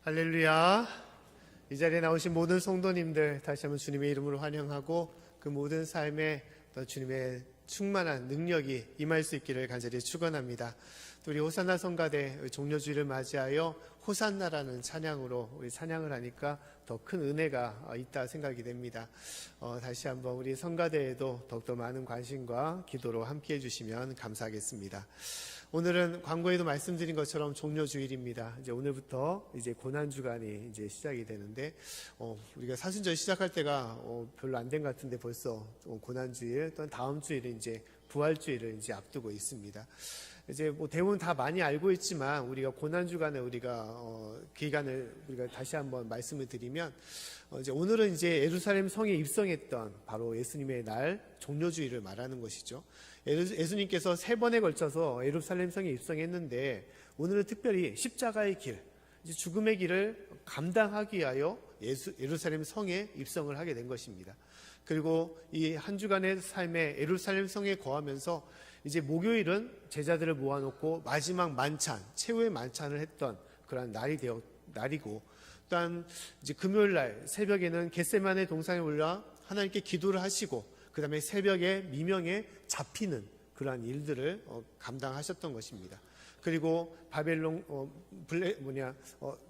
할렐루야. 이 자리에 나오신 모든 성도님들 다시 한번 주님의 이름으로 환영하고 그 모든 삶에 또 주님의 충만한 능력이 임할 수 있기를 간절히 축원합니다. 또 우리 호산나 성가대 종료주일을 맞이하여 호산나라는 찬양으로 우리 찬양을 하니까 더 큰 은혜가 있다 생각이 됩니다. 다시 한번 우리 성가대에도 더욱더 많은 관심과 기도로 함께 해주시면 감사하겠습니다. 오늘은 광고에도 말씀드린 것처럼 종료주일입니다. 이제 오늘부터 이제 고난주간이 이제 시작이 되는데, 우리가 사순절 시작할 때가 별로 안 된 것 같은데 벌써 고난주일 또는 다음 주일은 이제 부활주일을 이제 앞두고 있습니다. 이제 뭐 대부분 다 많이 알고 있지만 우리가 고난주간에 우리가 기간을 우리가 다시 한번 말씀을 드리면, 이제 오늘은 이제 예루살렘 성에 입성했던 바로 예수님의 날 종료주일을 말하는 것이죠. 예수님께서 3번에 걸쳐서 예루살렘 성에 입성했는데 오늘은 특별히 십자가의 길, 이제 죽음의 길을 감당하기 위하여 예루살렘 성에 입성을 하게 된 것입니다. 그리고 이 한 주간의 삶에 예루살렘 성에 거하면서 이제 목요일은 제자들을 모아놓고 마지막 만찬, 최후의 만찬을 했던 그런 날이고, 또한 이제 금요일 날 새벽에는 겟세마네 동산에 올라 하나님께 기도를 하시고, 그 다음에 새벽에 미명에 잡히는 그러한 일들을 감당하셨던 것입니다. 그리고 바벨론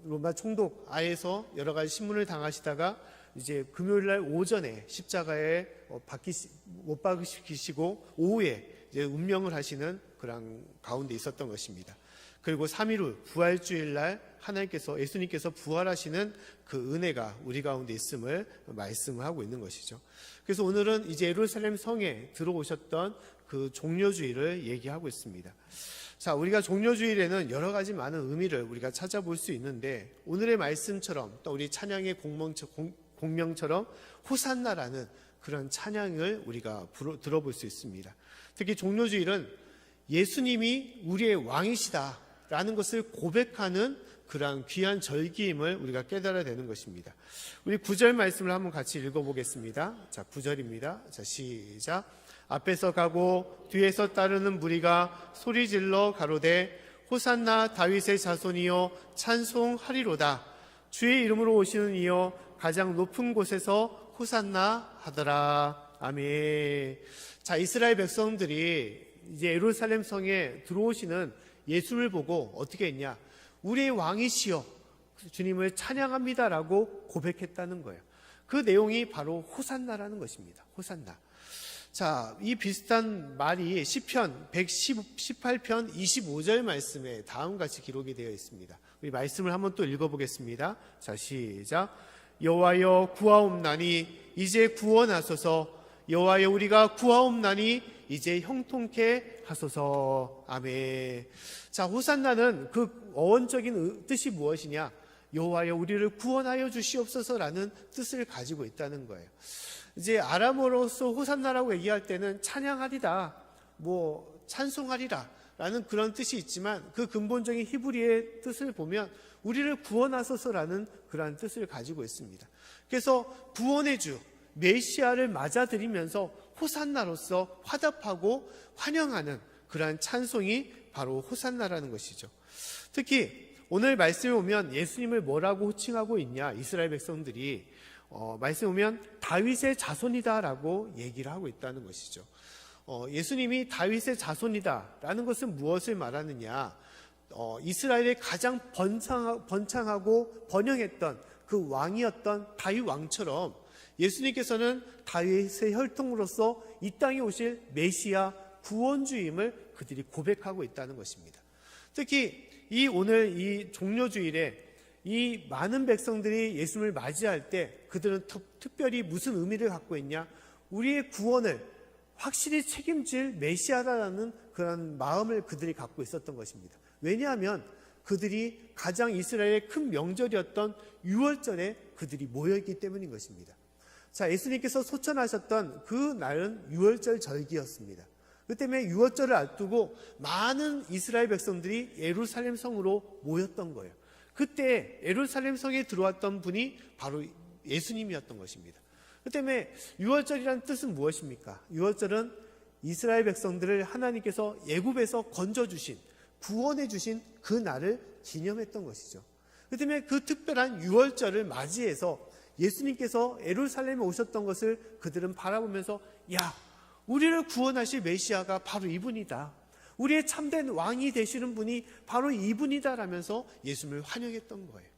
로마 총독 아에서 여러 가지 신문을 당하시다가 이제 금요일 날 오전에 십자가에 못 박히시고 오후에 이제 운명을 하시는 그런 가운데 있었던 것입니다. 그리고 3일 후 부활주일 날 하나님께서 예수님께서 부활하시는 그 은혜가 우리 가운데 있음을 말씀하고 있는 것이죠. 그래서 오늘은 이제 예루살렘 성에 들어오셨던 그 종료주일을 얘기하고 있습니다. 자, 우리가 종료주일에는 여러 가지 많은 의미를 우리가 찾아볼 수 있는데, 오늘의 말씀처럼 또 우리 찬양의 공명처럼 호산나라는 그런 찬양을 우리가 들어볼 수 있습니다. 특히 종료주일은 예수님이 우리의 왕이시다라는 것을 고백하는 그러한 귀한 절기임을 우리가 깨달아야 되는 것입니다. 우리 9절 말씀을 한번 같이 읽어보겠습니다. 자, 9절입니다. 자, 시작. 앞에서 가고 뒤에서 따르는 무리가 소리질러 가로되 호산나 다윗의 자손이여 찬송하리로다. 주의 이름으로 오시는 이여 가장 높은 곳에서 호산나 하더라. 아멘. 자, 이스라엘 백성들이 이제 예루살렘 성에 들어오시는 예수를 보고 어떻게 했냐? 우리의 왕이시여 주님을 찬양합니다라고 고백했다는 거예요. 그 내용이 바로 호산나라는 것입니다. 호산나. 자, 이 비슷한 말이 시편 118편 25절 말씀에 다음같이 기록이 되어 있습니다. 우리 말씀을 한번 또 읽어보겠습니다. 자, 시작. 여호와여 구하옵나니 이제 구원하소서. 여호와여 우리가 구하옵나니 이제 형통케 하소서. 아멘. 자, 호산나는 그 어원적인 뜻이 무엇이냐? 여호와여 우리를 구원하여 주시옵소서라는 뜻을 가지고 있다는 거예요. 이제 아람어로서 호산나라고 얘기할 때는 찬양하리다, 찬송하리라 라는 그런 뜻이 있지만, 그 근본적인 히브리의 뜻을 보면 우리를 구원하소서라는 그러한 뜻을 가지고 있습니다. 그래서 구원의 주 메시아를 맞아들이면서 호산나로서 화답하고 환영하는 그러한 찬송이 바로 호산나라는 것이죠. 특히 오늘 말씀에 보면 예수님을 뭐라고 호칭하고 있냐? 이스라엘 백성들이 말씀에 보면 다윗의 자손이다라고 얘기를 하고 있다는 것이죠. 예수님이 다윗의 자손이다라는 것은 무엇을 말하느냐? 이스라엘의 가장 번창하고 번영했던 그 왕이었던 다윗 왕처럼 예수님께서는 다윗의 혈통으로서 이 땅에 오실 메시아 구원주임을 그들이 고백하고 있다는 것입니다. 특히 오늘 이 종료주일에 이 많은 백성들이 예수님을 맞이할 때 그들은 특별히 무슨 의미를 갖고 있냐? 우리의 구원을 확실히 책임질 메시아라는 그런 마음을 그들이 갖고 있었던 것입니다. 왜냐하면 그들이 가장 이스라엘의 큰 명절이었던 유월절에 그들이 모여있기 때문인 것입니다. 자, 예수님께서 소천하셨던 그 날은 유월절 절기였습니다. 그 때문에 유월절을 앞두고 많은 이스라엘 백성들이 예루살렘 성으로 모였던 거예요. 그때 예루살렘 성에 들어왔던 분이 바로 예수님이었던 것입니다. 그 때문에 유월절이라는 뜻은 무엇입니까? 유월절은 이스라엘 백성들을 하나님께서 애굽에서 건져주신, 구원해 주신 그 날을 기념했던 것이죠. 그 때문에 그 특별한 유월절을 맞이해서 예수님께서 예루살렘에 오셨던 것을 그들은 바라보면서 야, 우리를 구원하실 메시아가 바로 이분이다. 우리의 참된 왕이 되시는 분이 바로 이분이다 라면서 예수님을 환영했던 거예요.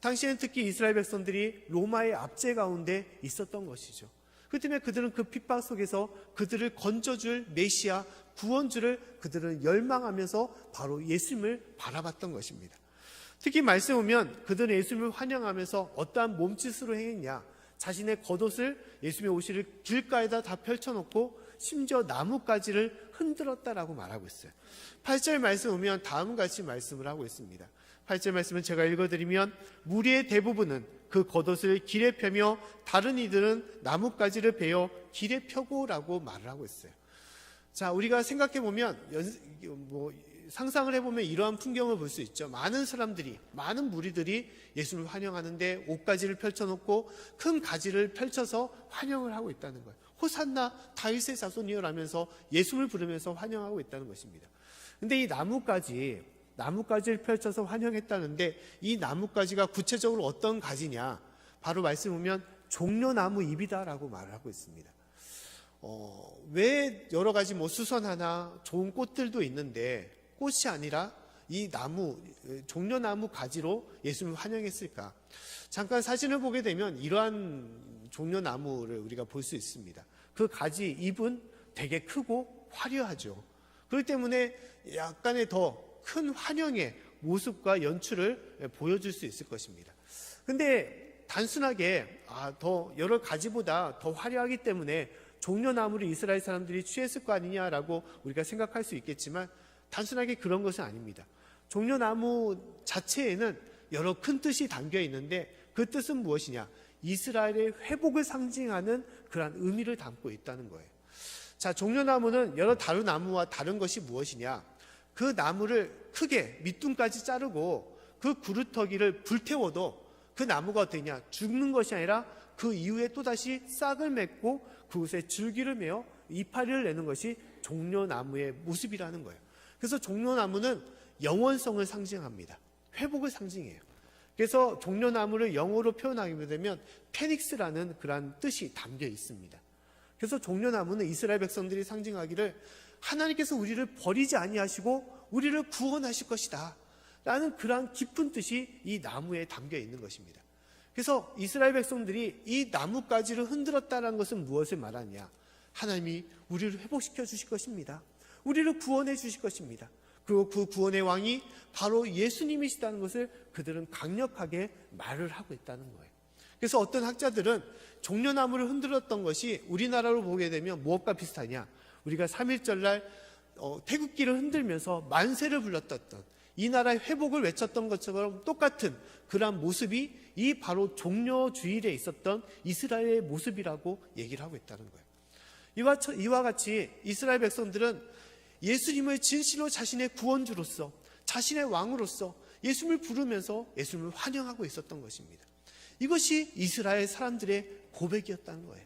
당시에는 특히 이스라엘 백성들이 로마의 압제 가운데 있었던 것이죠. 그 때문에 그들은 그 핍박 속에서 그들을 건져줄 메시아, 구원주를 그들은 열망하면서 바로 예수님을 바라봤던 것입니다. 특히 말씀에 보면 그들은 예수님을 환영하면서 어떠한 몸짓으로 행했냐, 자신의 겉옷을 예수님의 오실 길가에다 다 펼쳐놓고 심지어 나뭇가지를 흔들었다라고 말하고 있어요. 8절 말씀 보면 다음과 같이 말씀을 하고 있습니다. 8절 말씀은 제가 읽어드리면 무리의 대부분은 그 겉옷을 길에 펴며 다른 이들은 나뭇가지를 베어 길에 펴고라고 말을 하고 있어요. 자, 우리가 생각해보면 상상을 해보면 이러한 풍경을 볼 수 있죠. 많은 사람들이, 많은 무리들이 예수님을 환영하는데 옷가지를 펼쳐놓고 큰 가지를 펼쳐서 환영을 하고 있다는 거예요. 호산나 다윗의 자손이여 라면서 예수를 부르면서 환영하고 있다는 것입니다. 근데 이 나뭇가지를 펼쳐서 환영했다는데 이 나뭇가지가 구체적으로 어떤 가지냐, 바로 말씀 보면 종려나무 잎이다라고 말을 하고 있습니다. 왜 여러 가지 수선화나 좋은 꽃들도 있는데 꽃이 아니라 이 종려나무 가지로 예수님을 환영했을까? 잠깐 사진을 보게 되면 이러한 종려나무를 우리가 볼 수 있습니다. 그 가지 잎은 되게 크고 화려하죠. 그렇기 때문에 약간의 더 큰 환영의 모습과 연출을 보여줄 수 있을 것입니다. 근데 단순하게 더 여러 가지보다 더 화려하기 때문에 종려나무를 이스라엘 사람들이 취했을 거 아니냐라고 우리가 생각할 수 있겠지만 단순하게 그런 것은 아닙니다. 종려나무 자체에는 여러 큰 뜻이 담겨 있는데 그 뜻은 무엇이냐? 이스라엘의 회복을 상징하는 그러한 의미를 담고 있다는 거예요. 자, 종려나무는 여러 다른 나무와 다른 것이 무엇이냐? 그 나무를 크게 밑둥까지 자르고 그 구루터기를 불태워도 그 나무가 어떠냐? 죽는 것이 아니라 그 이후에 또다시 싹을 맺고 그곳에 줄기를 메어 이파리를 내는 것이 종려나무의 모습이라는 거예요. 그래서 종려나무는 영원성을 상징합니다. 회복을 상징해요. 그래서 종려나무를 영어로 표현하게 되면 페닉스라는 그런 뜻이 담겨 있습니다. 그래서 종려나무는 이스라엘 백성들이 상징하기를 하나님께서 우리를 버리지 아니하시고 우리를 구원하실 것이다 라는 그러한 깊은 뜻이 이 나무에 담겨 있는 것입니다. 그래서 이스라엘 백성들이 이 나뭇가지를 흔들었다는 것은 무엇을 말하냐? 하나님이 우리를 회복시켜 주실 것입니다. 우리를 구원해 주실 것입니다. 그리고 그 구원의 왕이 바로 예수님이시다는 것을 그들은 강력하게 말을 하고 있다는 거예요. 그래서 어떤 학자들은 종려나무를 흔들었던 것이 우리나라로 보게 되면 무엇과 비슷하냐? 우리가 3.1절날 태극기를 흔들면서 만세를 불렀던 이 나라의 회복을 외쳤던 것처럼 똑같은 그러한 모습이 이 바로 종려주일에 있었던 이스라엘의 모습이라고 얘기를 하고 있다는 거예요. 이와 같이 이스라엘 백성들은 예수님을 진실로 자신의 구원주로서, 자신의 왕으로서 예수님을 부르면서 예수님을 환영하고 있었던 것입니다. 이것이 이스라엘 사람들의 고백이었다는 거예요.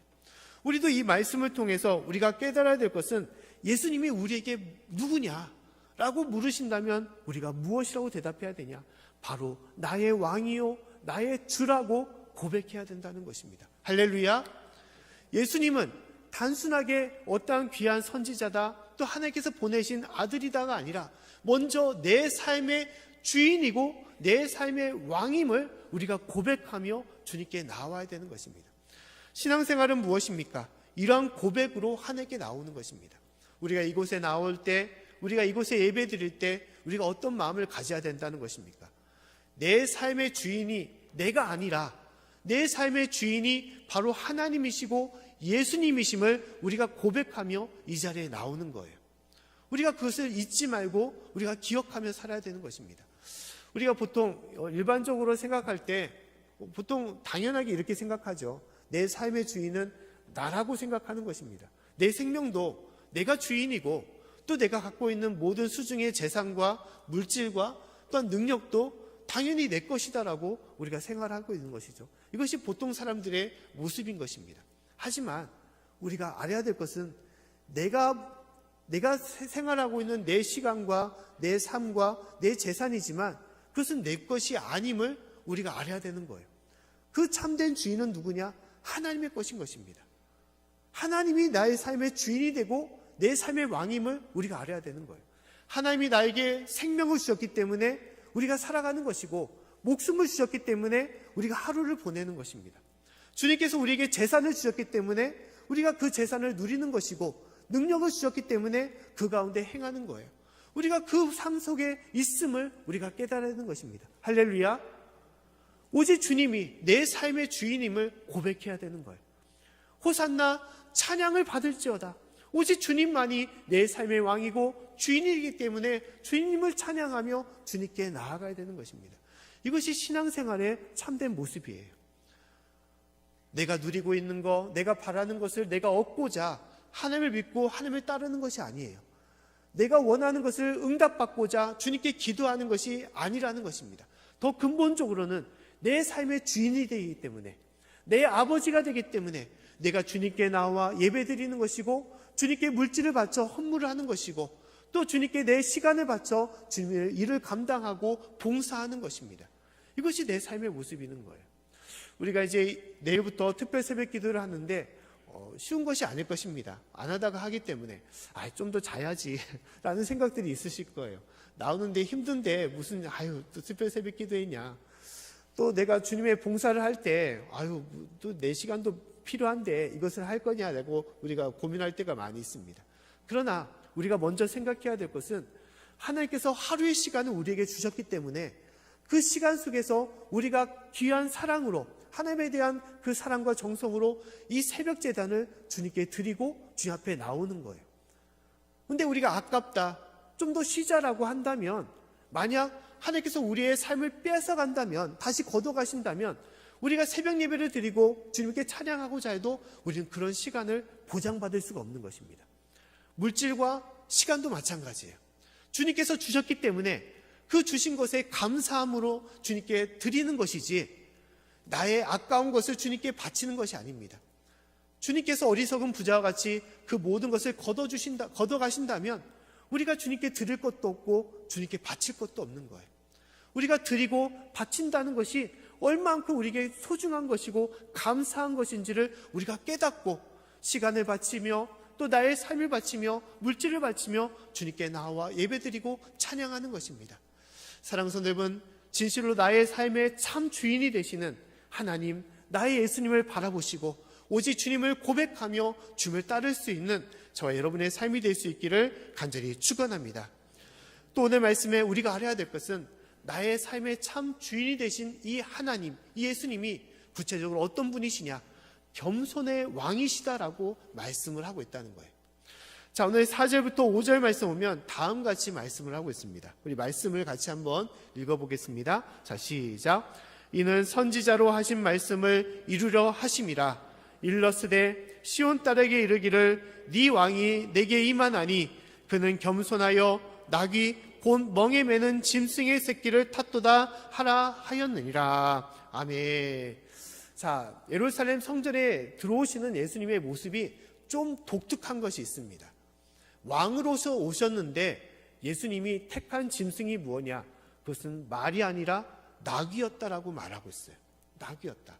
우리도 이 말씀을 통해서 우리가 깨달아야 될 것은 예수님이 우리에게 누구냐라고 물으신다면 우리가 무엇이라고 대답해야 되냐? 바로 나의 왕이요 나의 주라고 고백해야 된다는 것입니다. 할렐루야. 예수님은 단순하게 어떠한 귀한 선지자다, 또 하나님께서 보내신 아들이다가 아니라 먼저 내 삶의 주인이고 내 삶의 왕임을 우리가 고백하며 주님께 나와야 되는 것입니다. 신앙생활은 무엇입니까? 이러한 고백으로 하나님께 나오는 것입니다. 우리가 이곳에 나올 때, 우리가 이곳에 예배 드릴 때 우리가 어떤 마음을 가져야 된다는 것입니까? 내 삶의 주인이 내가 아니라 내 삶의 주인이 바로 하나님이시고 예수님이심을 우리가 고백하며 이 자리에 나오는 거예요. 우리가 그것을 잊지 말고 우리가 기억하며 살아야 되는 것입니다. 우리가 보통 일반적으로 생각할 때 보통 당연하게 이렇게 생각하죠. 내 삶의 주인은 나라고 생각하는 것입니다. 내 생명도 내가 주인이고 또 내가 갖고 있는 모든 수중의 재산과 물질과 또한 능력도 당연히 내 것이다라고 우리가 생활하고 있는 것이죠. 이것이 보통 사람들의 모습인 것입니다. 하지만 우리가 알아야 될 것은 내가 생활하고 있는 내 시간과 내 삶과 내 재산이지만 그것은 내 것이 아님을 우리가 알아야 되는 거예요. 그 참된 주인은 누구냐? 하나님의 것인 것입니다. 하나님이 나의 삶의 주인이 되고 내 삶의 왕임을 우리가 알아야 되는 거예요. 하나님이 나에게 생명을 주셨기 때문에 우리가 살아가는 것이고, 목숨을 주셨기 때문에 우리가 하루를 보내는 것입니다. 주님께서 우리에게 재산을 주셨기 때문에 우리가 그 재산을 누리는 것이고, 능력을 주셨기 때문에 그 가운데 행하는 거예요. 우리가 그 삶 속에 있음을 우리가 깨달는 것입니다. 할렐루야. 오직 주님이 내 삶의 주인임을 고백해야 되는 거예요. 호산나, 찬양을 받을지어다. 오직 주님만이 내 삶의 왕이고 주인이기 때문에 주님을 찬양하며 주님께 나아가야 되는 것입니다. 이것이 신앙생활의 참된 모습이에요. 내가 누리고 있는 것, 내가 바라는 것을 내가 얻고자 하나님을 믿고 하나님을 따르는 것이 아니에요. 내가 원하는 것을 응답받고자 주님께 기도하는 것이 아니라는 것입니다. 더 근본적으로는 내 삶의 주인이 되기 때문에, 내 아버지가 되기 때문에 내가 주님께 나와 예배드리는 것이고, 주님께 물질을 바쳐 헌물을 하는 것이고, 또 주님께 내 시간을 바쳐 주님의 일을 감당하고 봉사하는 것입니다. 이것이 내 삶의 모습이는 거예요. 우리가 이제 내일부터 특별 새벽 기도를 하는데 쉬운 것이 아닐 것입니다. 안 하다가 하기 때문에 좀 더 자야지 라는 생각들이 있으실 거예요. 나오는데 힘든데 무슨 또 특별 새벽 기도했냐, 또 내가 주님의 봉사를 할 때 또 내 시간도 필요한데 이것을 할 거냐라고 우리가 고민할 때가 많이 있습니다. 그러나 우리가 먼저 생각해야 될 것은, 하나님께서 하루의 시간을 우리에게 주셨기 때문에 그 시간 속에서 우리가 귀한 사랑으로, 하나님에 대한 그 사랑과 정성으로 이 새벽 제단을 주님께 드리고 주님 앞에 나오는 거예요. 근데 우리가 아깝다, 좀 더 쉬자라고 한다면, 만약 하나님께서 우리의 삶을 뺏어간다면, 다시 걷어가신다면, 우리가 새벽 예배를 드리고 주님께 찬양하고자 해도 우리는 그런 시간을 보장받을 수가 없는 것입니다. 물질과 시간도 마찬가지예요. 주님께서 주셨기 때문에 그 주신 것에 감사함으로 주님께 드리는 것이지, 나의 아까운 것을 주님께 바치는 것이 아닙니다. 주님께서 어리석은 부자와 같이 그 모든 것을 걷어가신다면 우리가 주님께 드릴 것도 없고 주님께 바칠 것도 없는 거예요. 우리가 드리고 바친다는 것이 얼만큼 우리에게 소중한 것이고 감사한 것인지를 우리가 깨닫고, 시간을 바치며 또 나의 삶을 바치며 물질을 바치며 주님께 나와 예배드리고 찬양하는 것입니다. 사랑하는 성도 여러분, 진실로 나의 삶의 참 주인이 되시는 하나님, 나의 예수님을 바라보시고 오직 주님을 고백하며 주님을 따를 수 있는 저와 여러분의 삶이 될 수 있기를 간절히 축원합니다. 또 오늘 말씀에 우리가 알아야 될 것은, 나의 삶의 참 주인이 되신 이 하나님, 이 예수님이 구체적으로 어떤 분이시냐, 겸손의 왕이시다라고 말씀을 하고 있다는 거예요. 자, 오늘 4절부터 5절 말씀 보면 다음같이 말씀을 하고 있습니다. 우리 말씀을 같이 한번 읽어보겠습니다. 자, 시작. 이는 선지자로 하신 말씀을 이루려 하심이라. 일러스되 시온 딸에게 이르기를 네 왕이 내게 임하나니 그는 겸손하여 낙이 곧 멍에 매는 짐승의 새끼를 탓도다 하라 하였느니라. 아멘. 자, 예루살렘 성전에 들어오시는 예수님의 모습이 좀 독특한 것이 있습니다. 왕으로서 오셨는데 예수님이 택한 짐승이 무엇이냐? 그것은 말이 아니라 낙이었다라고 말하고 있어요. 낙이었다.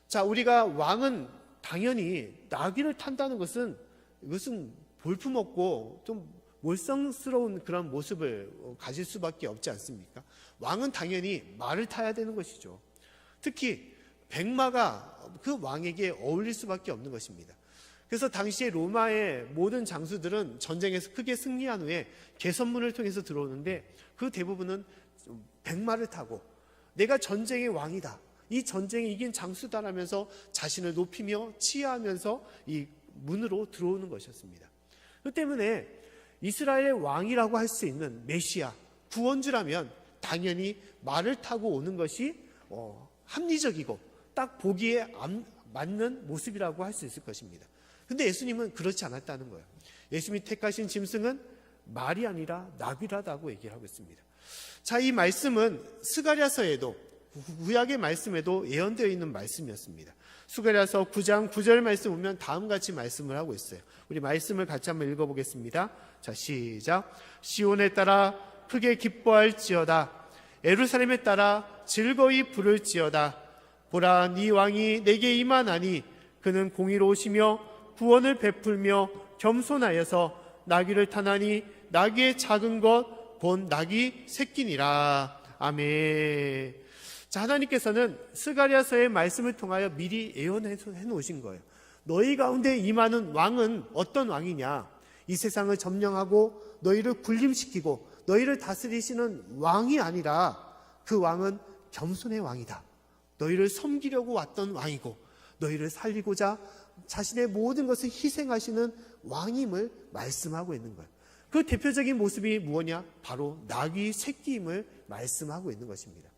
자, 우리가 왕은 당연히 나귀를 탄다는 것은, 이것은 볼품없고 좀 몰성스러운 그런 모습을 가질 수밖에 없지 않습니까? 왕은 당연히 말을 타야 되는 것이죠. 특히 백마가 그 왕에게 어울릴 수밖에 없는 것입니다. 그래서 당시에 로마의 모든 장수들은 전쟁에서 크게 승리한 후에 개선문을 통해서 들어오는데, 그 대부분은 백마를 타고 내가 전쟁의 왕이다, 이 전쟁에 이긴 장수다라면서 자신을 높이며 치하하면서 이 문으로 들어오는 것이었습니다. 그 때문에 이스라엘의 왕이라고 할 수 있는 메시아, 구원주라면 당연히 말을 타고 오는 것이 합리적이고 딱 보기에 맞는 모습이라고 할 수 있을 것입니다. 근데 예수님은 그렇지 않았다는 거예요. 예수님이 택하신 짐승은 말이 아니라 낙이라고 얘기를 하고 있습니다. 자, 이 말씀은 스가랴서에도, 구약의 말씀에도 예언되어 있는 말씀이었습니다. 스가랴서 9장 9절 말씀 보면 다음같이 말씀을 하고 있어요. 우리 말씀을 같이 한번 읽어보겠습니다. 자, 시작. 시온에 따라 크게 기뻐할지어다. 예루살렘에 따라 즐거이 부를지어다. 보라, 네 왕이 내게 임하나니 그는 공의로우시며 구원을 베풀며 겸손하여서 나귀를 타나니 나귀의 작은 것 본 나귀 새끼니라. 아멘. 자, 하나님께서는 스가랴서의 말씀을 통하여 미리 예언해 놓으신 거예요. 너희 가운데 임하는 왕은 어떤 왕이냐? 이 세상을 점령하고 너희를 군림시키고 너희를 다스리시는 왕이 아니라 그 왕은 겸손의 왕이다. 너희를 섬기려고 왔던 왕이고 너희를 살리고자 자신의 모든 것을 희생하시는 왕임을 말씀하고 있는 거예요. 그 대표적인 모습이 무엇이냐? 바로 나귀 새끼임을 말씀하고 있는 것입니다.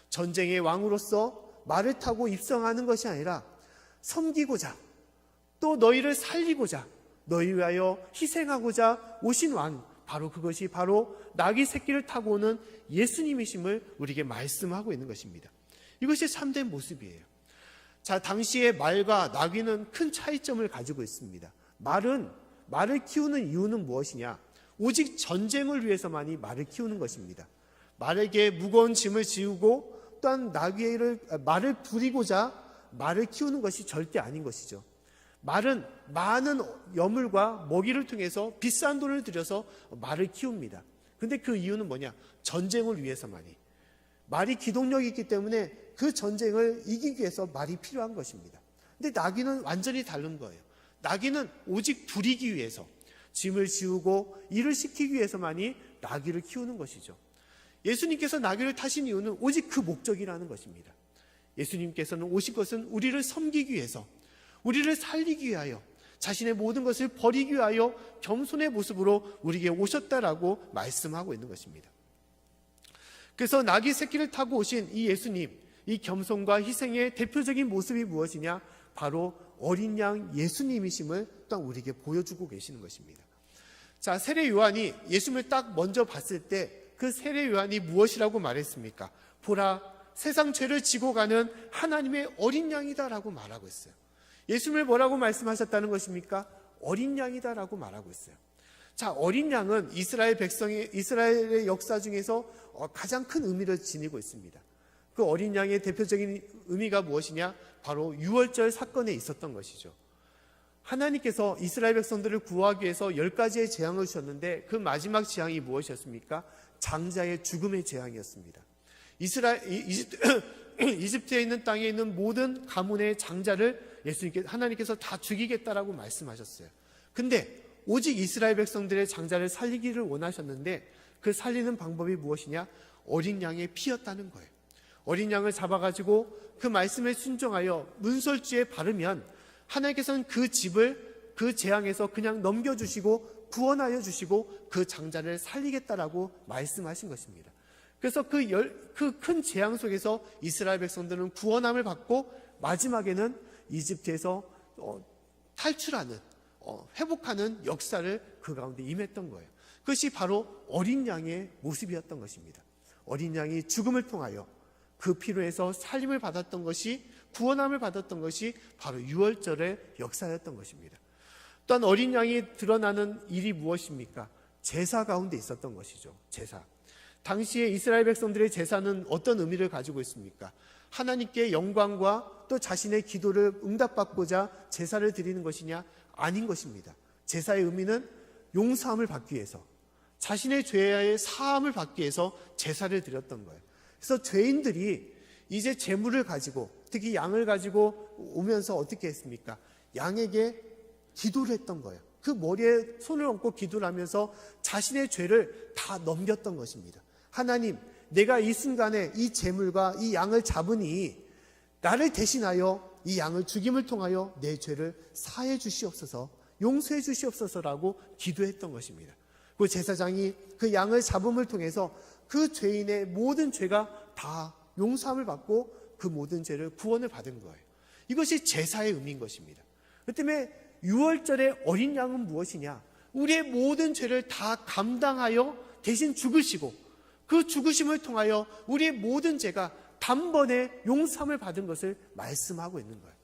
전쟁의 왕으로서 말을 타고 입성하는 것이 아니라 섬기고자 또 너희를 살리고자 너희 위하여 희생하고자 오신 왕, 바로 그것이 바로 나귀 새끼를 타고 오는 예수님이심을 우리에게 말씀하고 있는 것입니다. 이것이 참된 모습이에요. 자, 당시의 말과 나귀는 큰 차이점을 가지고 있습니다. 말을 키우는 이유는 무엇이냐? 오직 전쟁을 위해서만이 말을 키우는 것입니다. 말에게 무거운 짐을 지우고 또한 말을 부리고자 말을 키우는 것이 절대 아닌 것이죠. 말은 많은 여물과 먹이를 통해서 비싼 돈을 들여서 말을 키웁니다. 근데 그 이유는 뭐냐? 전쟁을 위해서만이. 말이 기동력이 있기 때문에 그 전쟁을 이기기 위해서 말이 필요한 것입니다. 근데 나귀는 완전히 다른 거예요. 나귀는 오직 부리기 위해서, 짐을 지우고 일을 시키기 위해서만이 나귀를 키우는 것이죠. 예수님께서 나귀를 타신 이유는 오직 그 목적이라는 것입니다. 예수님께서는 오신 것은 우리를 섬기기 위해서, 우리를 살리기 위하여, 자신의 모든 것을 버리기 위하여 겸손의 모습으로 우리에게 오셨다라고 말씀하고 있는 것입니다. 그래서 나귀 새끼를 타고 오신 이 예수님, 이 겸손과 희생의 대표적인 모습이 무엇이냐? 바로 어린 양 예수님이심을 또한 우리에게 보여주고 계시는 것입니다. 자, 세례 요한이 예수님을 딱 먼저 봤을 때 그 세례 요한이 무엇이라고 말했습니까? 보라, 세상 죄를 지고 가는 하나님의 어린 양이다라고 말하고 있어요. 예수님을 뭐라고 말씀하셨다는 것입니까? 어린 양이다라고 말하고 있어요. 자, 어린 양은 이스라엘의 역사 중에서 가장 큰 의미를 지니고 있습니다. 그 어린 양의 대표적인 의미가 무엇이냐? 바로 유월절 사건에 있었던 것이죠. 하나님께서 이스라엘 백성들을 구하기 위해서 10가지의 재앙을 주셨는데 그 마지막 재앙이 무엇이었습니까? 장자의 죽음의 재앙이었습니다. 이집트에 있는 땅에 있는 모든 가문의 장자를 하나님께서 다 죽이겠다라고 말씀하셨어요. 근데 오직 이스라엘 백성들의 장자를 살리기를 원하셨는데 그 살리는 방법이 무엇이냐? 어린 양의 피였다는 거예요. 어린 양을 잡아가지고 그 말씀에 순종하여 문설주에 바르면 하나님께서는 그 집을 그 재앙에서 그냥 넘겨주시고 구원하여 주시고 그 장자를 살리겠다라고 말씀하신 것입니다. 그래서 그 큰 재앙 속에서 이스라엘 백성들은 구원함을 받고 마지막에는 이집트에서 탈출하는, 회복하는 역사를 그 가운데 임했던 거예요. 그것이 바로 어린 양의 모습이었던 것입니다. 어린 양이 죽음을 통하여 그 피로 해서 살림을 받았던 것이, 구원함을 받았던 것이 바로 유월절의 역사였던 것입니다. 또한 어린 양이 드러나는 일이 무엇입니까? 제사 가운데 있었던 것이죠. 제사. 당시에 이스라엘 백성들의 제사는 어떤 의미를 가지고 있습니까? 하나님께 영광과 또 자신의 기도를 응답받고자 제사를 드리는 것이냐? 아닌 것입니다. 제사의 의미는 용서함을 받기 위해서, 자신의 죄의 사함을 받기 위해서 제사를 드렸던 거예요. 그래서 죄인들이 이제 제물을 가지고, 특히 양을 가지고 오면서 어떻게 했습니까? 양에게 기도를 했던 거예요. 그 머리에 손을 얹고 기도를 하면서 자신의 죄를 다 넘겼던 것입니다. 하나님, 내가 이 순간에 이 제물과 이 양을 잡으니 나를 대신하여 이 양을 죽임을 통하여 내 죄를 사해 주시옵소서, 용서해 주시옵소서라고 기도했던 것입니다. 그 제사장이 그 양을 잡음을 통해서 그 죄인의 모든 죄가 다 용서함을 받고 그 모든 죄를 구원을 받은 거예요. 이것이 제사의 의미인 것입니다. 그 때문에 유월절의 어린 양은 무엇이냐? 우리의 모든 죄를 다 감당하여 대신 죽으시고 그 죽으심을 통하여 우리의 모든 죄가 단번에 용서함을 받은 것을 말씀하고 있는 거예요.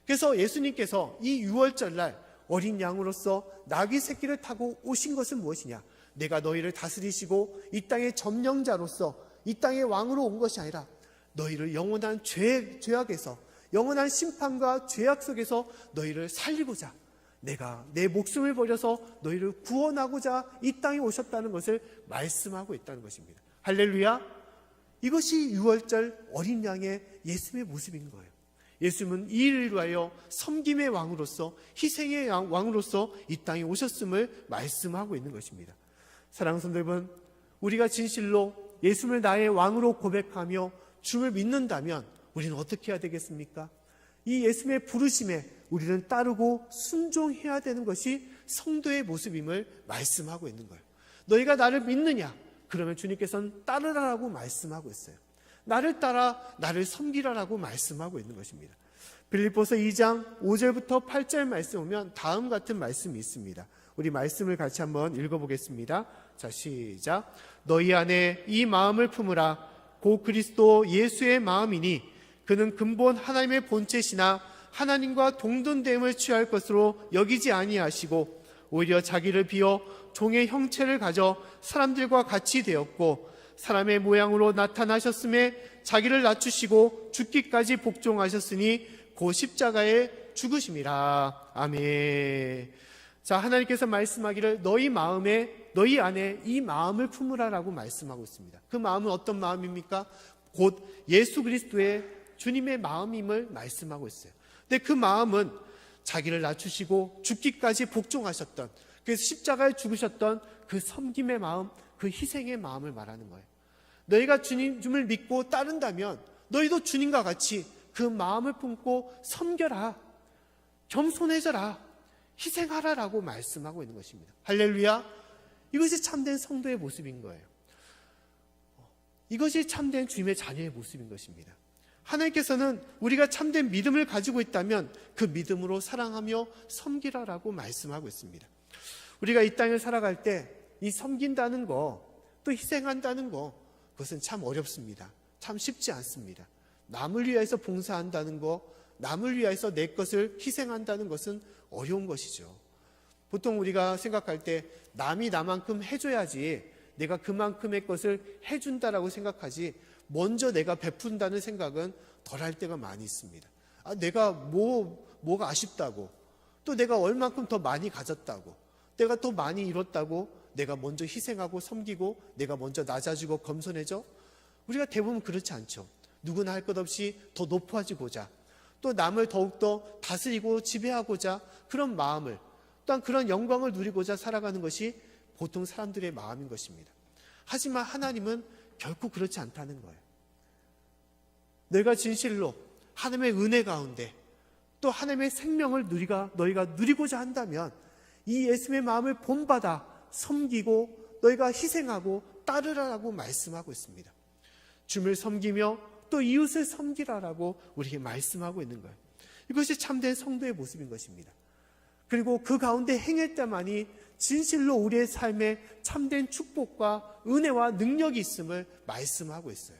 그래서 예수님께서 이 유월절날 어린 양으로서 나귀 새끼를 타고 오신 것은 무엇이냐? 내가 너희를 다스리시고 이 땅의 점령자로서 이 땅의 왕으로 온 것이 아니라 너희를 영원한 죄악에서, 영원한 심판과 죄악 속에서 너희를 살리고자, 내가 내 목숨을 버려서 너희를 구원하고자 이 땅에 오셨다는 것을 말씀하고 있다는 것입니다. 할렐루야. 이것이 유월절 어린 양의 예수님의 모습인 거예요. 예수님은 이 일을 위하여 섬김의 왕으로서, 희생의 왕으로서 이 땅에 오셨음을 말씀하고 있는 것입니다. 사랑하는 성도 여러분, 우리가 진실로 예수님을 나의 왕으로 고백하며 주를 믿는다면 우리는 어떻게 해야 되겠습니까? 이 예수님의 부르심에 우리는 따르고 순종해야 되는 것이 성도의 모습임을 말씀하고 있는 거예요. 너희가 나를 믿느냐? 그러면 주님께서는 따르라라고 말씀하고 있어요. 나를 따라 나를 섬기라라고 말씀하고 있는 것입니다. 빌립보서 2장 5절부터 8절 말씀 보면 다음 같은 말씀이 있습니다. 우리 말씀을 같이 한번 읽어보겠습니다. 자, 시작. 너희 안에 이 마음을 품으라. 곧 그리스도 예수의 마음이니 그는 근본 하나님의 본체시나 하나님과 동등됨을 취할 것으로 여기지 아니하시고 오히려 자기를 비워 종의 형체를 가져 사람들과 같이 되었고 사람의 모양으로 나타나셨음에 자기를 낮추시고 죽기까지 복종하셨으니 곧 십자가에 죽으심이라. 아멘. 자, 하나님께서 말씀하기를 너희 안에 이 마음을 품으라라고 말씀하고 있습니다. 그 마음은 어떤 마음입니까? 곧 예수 그리스도의 주님의 마음임을 말씀하고 있어요. 근데 그 마음은 자기를 낮추시고 죽기까지 복종하셨던, 그래서 십자가에 죽으셨던 그 섬김의 마음, 그 희생의 마음을 말하는 거예요. 너희가 주님을 믿고 따른다면 너희도 주님과 같이 그 마음을 품고 섬겨라, 겸손해져라, 희생하라라고 말씀하고 있는 것입니다. 할렐루야. 이것이 참된 성도의 모습인 거예요. 이것이 참된 주님의 자녀의 모습인 것입니다. 하나님께서는 우리가 참된 믿음을 가지고 있다면 그 믿음으로 사랑하며 섬기라라고 말씀하고 있습니다. 우리가 이 땅을 살아갈 때 이 섬긴다는 거, 또 희생한다는 거, 그것은 참 어렵습니다. 참 쉽지 않습니다. 남을 위해서 봉사한다는 거, 남을 위해서 내 것을 희생한다는 것은 어려운 것이죠. 보통 우리가 생각할 때 남이 나만큼 해줘야지 내가 그만큼의 것을 해준다라고 생각하지, 먼저 내가 베푼다는 생각은 덜 할 때가 많이 있습니다. 내가 뭐가 아쉽다고, 또 내가 얼만큼 더 많이 가졌다고, 내가 더 많이 이뤘다고 내가 먼저 희생하고 섬기고 내가 먼저 낮아지고 겸손해져? 우리가 대부분 그렇지 않죠. 누구나 할 것 없이 더 높아지고자, 또 남을 더욱더 다스리고 지배하고자, 그런 마음을, 또한 그런 영광을 누리고자 살아가는 것이 보통 사람들의 마음인 것입니다. 하지만 하나님은 결코 그렇지 않다는 거예요. 너희가 진실로 하나님의 은혜 가운데 또 하나님의 생명을 너희가 누리고자 한다면 이 예수님의 마음을 본받아 섬기고 너희가 희생하고 따르라라고 말씀하고 있습니다. 주님을 섬기며 또 이웃을 섬기라라고 우리에게 말씀하고 있는 거예요. 이것이 참된 성도의 모습인 것입니다. 그리고 그 가운데 행할 때만이 진실로 우리의 삶에 참된 축복과 은혜와 능력이 있음을 말씀하고 있어요.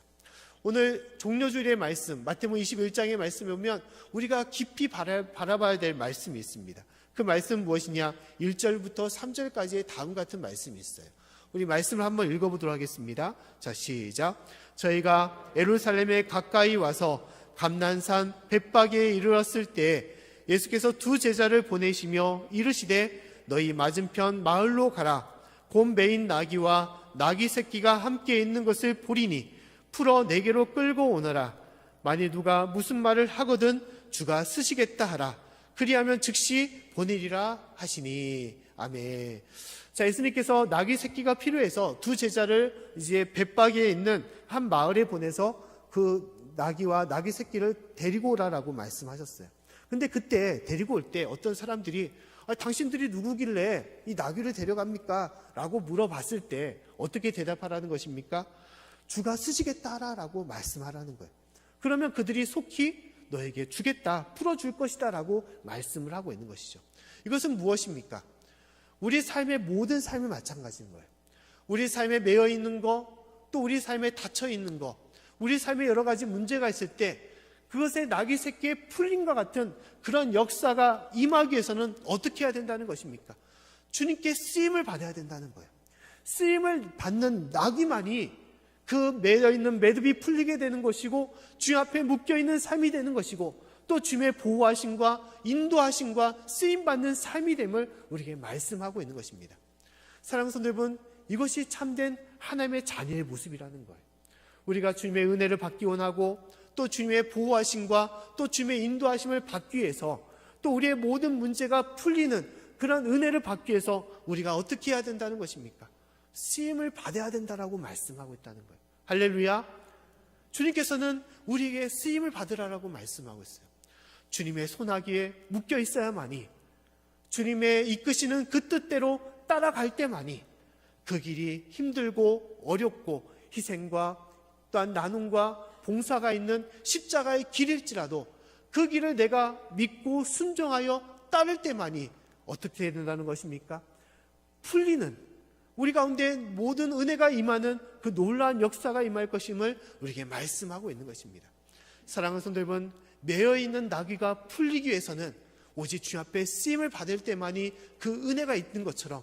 오늘 종려주일의 말씀, 마태복음 21장의 말씀에 보면 우리가 깊이 바라봐야 될 말씀이 있습니다. 그 말씀은 무엇이냐? 1절부터 3절까지의 다음 같은 말씀이 있어요. 우리 말씀을 한번 읽어보도록 하겠습니다. 자, 시작. 저희가 예루살렘에 가까이 와서 감난산 벳바게에 이르렀을 때 예수께서 두 제자를 보내시며 이르시되 너희 맞은편 마을로 가라. 곰 매인 나귀와 나귀 새끼가 함께 있는 것을 보리니 풀어 내게로 끌고 오너라. 만일 누가 무슨 말을 하거든 주가 쓰시겠다 하라. 그리하면 즉시 보내리라 하시니. 아멘. 자, 예수님께서 나귀 새끼가 필요해서 두 제자를 이제 벳바게에 있는 한 마을에 보내서 그 나귀와 나귀 새끼를 데리고 오라라고 말씀하셨어요. 근데 그때 데리고 올 때 어떤 사람들이 당신들이 누구길래 이 나귀를 데려갑니까? 라고 물어봤을 때 어떻게 대답하라는 것입니까? 주가 쓰시겠다라고 말씀하라는 거예요. 그러면 그들이 속히 너에게 주겠다, 풀어줄 것이다 라고 말씀을 하고 있는 것이죠. 이것은 무엇입니까? 우리 삶의 모든 삶이 마찬가지인 거예요. 우리 삶에 매여 있는 거, 또 우리 삶에 닫혀 있는 거, 우리 삶에 여러 가지 문제가 있을 때 그것에 나귀 새끼에 풀림과 같은 그런 역사가 임하기 위해서는 어떻게 해야 된다는 것입니까? 주님께 쓰임을 받아야 된다는 거예요. 쓰임을 받는 나귀만이 그 매여있는 매듭이 풀리게 되는 것이고 주님 앞에 묶여있는 삶이 되는 것이고 또 주님의 보호하심과 인도하심과 쓰임받는 삶이 됨을 우리에게 말씀하고 있는 것입니다. 사랑하는 성도 여러분, 이것이 참된 하나님의 자녀의 모습이라는 거예요. 우리가 주님의 은혜를 받기 원하고 또 주님의 보호하심과 또 주님의 인도하심을 받기 위해서 또 우리의 모든 문제가 풀리는 그런 은혜를 받기 위해서 우리가 어떻게 해야 된다는 것입니까? 쓰임을 받아야 된다라고 말씀하고 있다는 거예요. 할렐루야. 주님께서는 우리에게 쓰임을 받으라라고 말씀하고 있어요. 주님의 손아귀에 묶여 있어야만이, 주님의 이끄시는 그 뜻대로 따라갈 때만이 그 길이 힘들고 어렵고 희생과 또한 나눔과 봉사가 있는 십자가의 길일지라도 그 길을 내가 믿고 순종하여 따를 때만이 어떻게 된다는 것입니까? 풀리는, 우리 가운데 모든 은혜가 임하는 그 놀라운 역사가 임할 것임을 우리에게 말씀하고 있는 것입니다. 사랑하는 성도 여러분, 매여있는 나귀가 풀리기 위해서는 오직 주님 앞에 쓰임을 받을 때만이 그 은혜가 있는 것처럼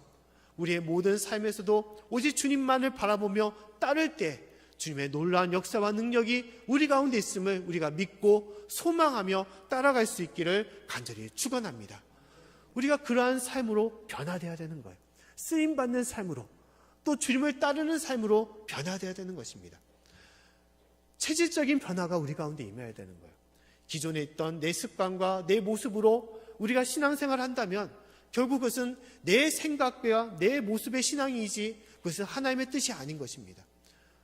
우리의 모든 삶에서도 오직 주님만을 바라보며 따를 때 주님의 놀라운 역사와 능력이 우리 가운데 있음을 우리가 믿고 소망하며 따라갈 수 있기를 간절히 축원합니다. 우리가 그러한 삶으로 변화되어야 되는 거예요. 쓰임받는 삶으로, 또 주님을 따르는 삶으로 변화되어야 되는 것입니다. 체질적인 변화가 우리 가운데 임해야 되는 거예요. 기존에 있던 내 습관과 내 모습으로 우리가 신앙생활을 한다면 결국 그것은 내 생각과 내 모습의 신앙이지 그것은 하나님의 뜻이 아닌 것입니다.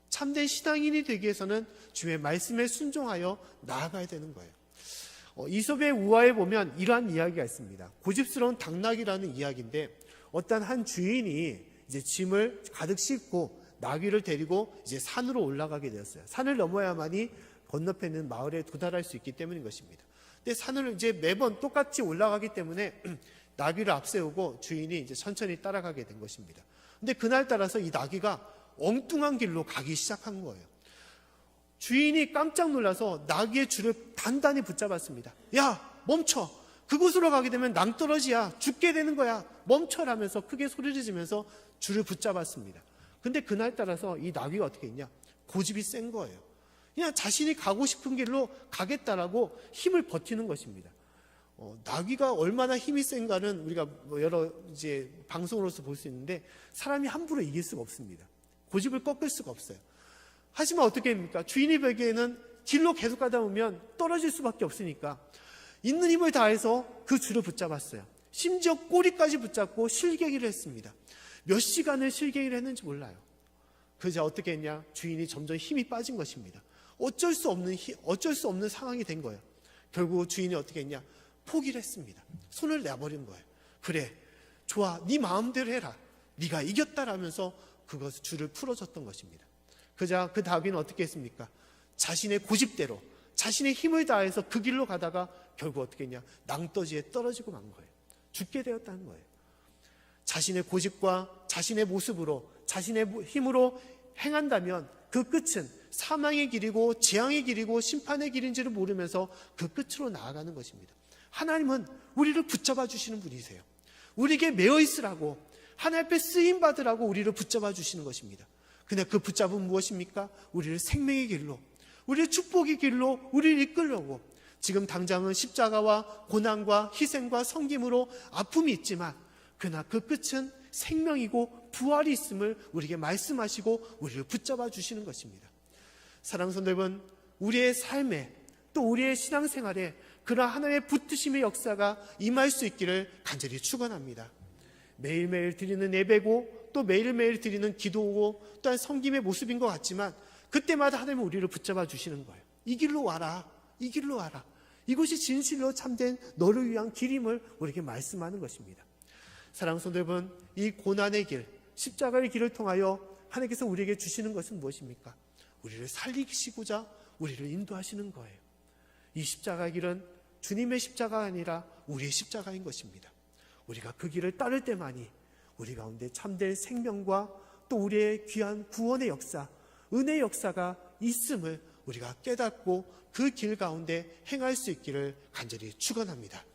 참된 신앙인이 되기 위해서는 주의 말씀에 순종하여 나아가야 되는 거예요. 이솝의 우화에 보면 이러한 이야기가 있습니다. 고집스러운 당나귀라는 이야기인데 어떤 한 주인이 이제 짐을 가득 싣고 나귀를 데리고 이제 산으로 올라가게 되었어요. 산을 넘어야만이 건너편에 있는 마을에 도달할 수 있기 때문인 것입니다. 근데 산을 이제 매번 똑같이 올라가기 때문에 나귀를 앞세우고 주인이 이제 천천히 따라가게 된 것입니다. 근데 그날 따라서 이 나귀가 엉뚱한 길로 가기 시작한 거예요. 주인이 깜짝 놀라서 나귀의 줄을 단단히 붙잡았습니다. 야, 멈춰! 그곳으로 가게 되면 낭떠러지야. 죽게 되는 거야. 멈춰라면서 크게 소리를 지면서 줄을 붙잡았습니다. 근데 그날 따라서 이 나귀가 어떻게 했냐? 고집이 센 거예요. 그냥 자신이 가고 싶은 길로 가겠다라고 힘을 버티는 것입니다. 나귀가 얼마나 힘이 센가는 우리가 여러 이제 방송으로서 볼 수 있는데 사람이 함부로 이길 수가 없습니다. 고집을 꺾을 수가 없어요. 하지만 어떻게 합니까? 주인이 보기에는 길로 계속 가다 보면 떨어질 수밖에 없으니까 있는 힘을 다해서 그 줄을 붙잡았어요. 심지어 꼬리까지 붙잡고 실개기를 했습니다. 몇 시간을 실개기를 했는지 몰라요. 그러자 어떻게 했냐? 주인이 점점 힘이 빠진 것입니다. 어쩔 수 없는 상황이 된 거예요. 결국 주인이 어떻게 했냐? 포기를 했습니다. 손을 내버린 거예요. 그래, 좋아, 네 마음대로 해라. 네가 이겼다라면서 그것을 줄을 풀어줬던 것입니다. 그러자 그 나귀는 어떻게 했습니까? 자신의 고집대로 자신의 힘을 다해서 그 길로 가다가 결국 어떻게 했냐? 낭떠지에 떨어지고 만 거예요. 죽게 되었다는 거예요. 자신의 고집과 자신의 모습으로 자신의 힘으로 행한다면 그 끝은 사망의 길이고 재앙의 길이고 심판의 길인지를 모르면서 그 끝으로 나아가는 것입니다. 하나님은 우리를 붙잡아 주시는 분이세요. 우리에게 매어 있으라고, 하나님 앞에 쓰임 받으라고 우리를 붙잡아 주시는 것입니다. 근데 그 붙잡은 무엇입니까? 우리를 생명의 길로, 우리를 축복의 길로 우리를 이끌려고. 지금 당장은 십자가와 고난과 희생과 섬김으로 아픔이 있지만 그러나 그 끝은 생명이고 부활이 있음을 우리에게 말씀하시고 우리를 붙잡아 주시는 것입니다. 사랑하는 성도 여러분, 우리의 삶에 또 우리의 신앙생활에 그러한 하나님의 붙드심의 역사가 임할 수 있기를 간절히 축원합니다. 매일매일 드리는 예배고 또 매일매일 드리는 기도고 또한 섬김의 모습인 것 같지만 그때마다 하나님은 우리를 붙잡아 주시는 거예요. 이 길로 와라. 이 길로 와라. 이것이 진실로 참된 너를 위한 길임을 우리에게 말씀하는 것입니다. 사랑하는 성도 여러분, 이 고난의 길, 십자가의 길을 통하여 하나님께서 우리에게 주시는 것은 무엇입니까? 우리를 살리시고자 우리를 인도하시는 거예요. 이 십자가의 길은 주님의 십자가가 아니라 우리의 십자가인 것입니다. 우리가 그 길을 따를 때만이 우리 가운데 참된 생명과 또 우리의 귀한 구원의 역사, 은혜의 역사가 있음을 우리가 깨닫고 그 길 가운데 행할 수 있기를 간절히 축원합니다.